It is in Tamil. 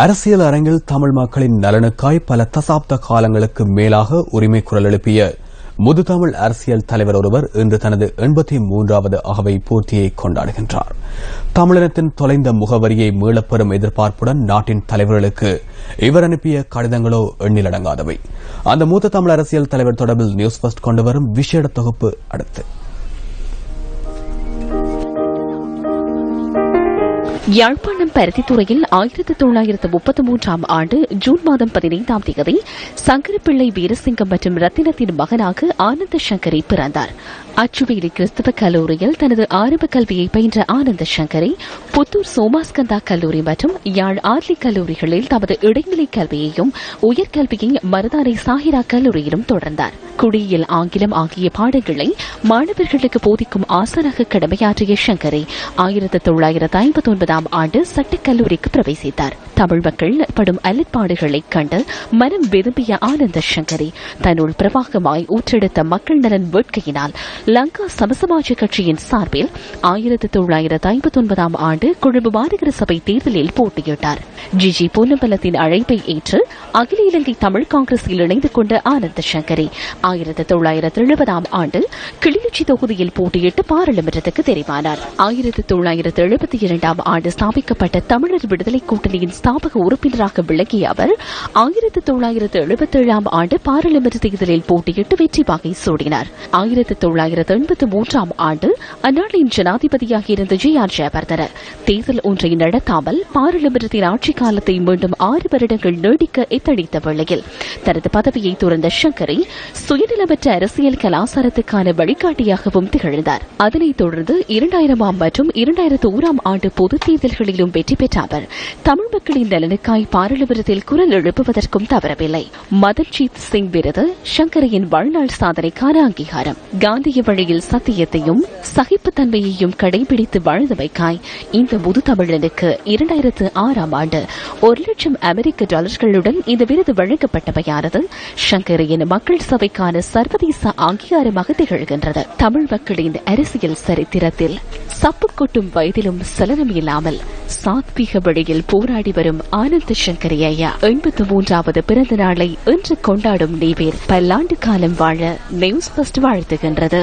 அரசியல் அரங்கில் தமிழ் மக்களின் நலனுக்காய் பல தசாப்த காலங்களுக்கு மேலாக உரிமை குரல் எழுப்பிய முதுதமிழ் அரசியல் தலைவர் ஒருவர் இன்று தனது 83வது அகவை பூர்த்தியை கொண்டாடுகின்றார். தமிழினத்தின் தொலைந்த முகவரியை மீளப்பெறும் எதிர்பார்ப்புடன் நாட்டின் தலைவர்களுக்கு இவர் அனுப்பிய கடிதங்களோ எண்ணிலடங்காதவை. அந்த மூத்த தமிழ் அரசியல் தலைவர் தொடர்பில் நியூஸ் ஃபர்ஸ்ட் கொண்டு வரும் விசேட தொகுப்பு அடுத்து. யாழ்ப்பாணம் பருத்தித்துறையில் 1933ஆம் ஆண்டு ஜூன் மாதம் 15ஆம் தேதி சங்கரப்பிள்ளை வீரசிங்கம் மற்றும் ரத்தினத்தின் மகனாக ஆனந்த சங்கரி பிறந்தார். அச்சுவேலி கிறிஸ்தவ கல்லூரியில் தனது ஆரம்ப கல்வியை பயின்ற ஆனந்த சங்கரி புத்தூர் சோமாஸ்கந்தா கல்லூரி மற்றும் யாழ் ஆர்லி கல்லூரிகளில் தமது இடைநிலை கல்வியையும் உயர்கல்வியை மருதானை சாஹிரா கல்லூரியிலும் தொடர்ந்தார். குடியியல், ஆங்கிலம் ஆகிய பாடங்களை மாணவர்களுக்கு போதிக்கும் ஆசானாக கடமையாற்றிய சங்கரி 1959ஆம் ஆண்டு சட்டக்கல்லூரிக்கு பிரவேசித்தார். தமிழ் மக்கள் படும் அல்லற்பாடுகளை கண்டு மனம் விரும்பிய ஆனந்த சங்கரி தன்னுள் பிரவாகமாய் ஊற்றெடுத்த மக்கள் நலன் வேட்கையினால் லங்கா சமசமாஜ கட்சியின் சார்பில் 1959ஆம் ஆண்டு கொழும்பு மாநகர சபை தேர்தலில் போட்டியிட்டார். ஜிஜி பொன்னம்பலத்தின் அழைப்பை ஏற்று அகில இலங்கை தமிழ் காங்கிரஸில் இணைந்து கொண்ட ஆனந்த சங்கரி 1970ஆம் ஆண்டு கிளிநொச்சி தொகுதியில் போட்டியிட்டு பாராளுமன்றத்துக்கு தெரிவானார். 1972ஆம் ஆண்டு ஸ்தாபிக்கப்பட்ட தமிழர் விடுதலை கூட்டணியின் ஸ்தாபக உறுப்பினராக விளங்கிய அவர் 1977ஆம் ஆண்டு பாராளுமன்ற தேர்தலில் போட்டியிட்டு வெற்றி வாகை சூடினார். 1983ஆம் ஆண்டு அந்நாட்டின் ஜனாதிபதியாக இருந்த ஜே.ஆர். ஜெயவர்தன தேர்தல் ஒன்றை நடத்தாமல் பாராளுமன்றத்தின் ஆட்சிக் காலத்தை மீண்டும் 6 வருடங்கள் நீடிக்க எத்தனித்த வேளையில் தனது பதவியை துறந்த சங்கரி சுயநலமற்ற அரசியல் கலாச்சாரத்துக்கான வழிகாட்டியாகவும் திகழ்ந்தார். அதனைத் தொடர்ந்து 2000ஆம் மற்றும் 2001ஆம் ஆண்டு பொதுத் தேர்தல்களிலும் வெற்றி பெற்ற அவர் தமிழ் மக்களின் நலனுக்காய் பாராளுமன்றத்தில் குரல் எழுப்புவதற்கும் தவறவில்லை. மதன்ஜீத் சிங் விருது சங்கரியின் வாழ்நாள் சாதனைக்கான அங்கீகாரம். காந்திய வழியில் சத்தியத்தையும் சகிப்புத்தன்மையையும் கடைபிடித்து வாழ்ந்தமைக்காய் இந்த முதுதமிழனுக்கு 2006ஆம் ஆண்டு $1,00,000 இந்த விருது வழங்கப்பட்டமையானது சங்கரியின் மக்கள் சபைக்கான சர்வதேச அங்கீகாரமாக திகழ்கின்றது. தமிழ் மக்களின் அரசியல் சரித்திரத்தில் சப்பு கொட்டும் வயதிலும் சலனம் இல்லாமல் சாத்வீக வழியில் போராடி வரும் ஆனந்த சங்கரி ஐயா 83வது பிறந்த நாளை இன்று கொண்டாடும் நீவேர் பல்லாண்டு காலம் வாழ நியூஸ் ஃபர்ஸ்ட் வாழ்த்துகின்றது.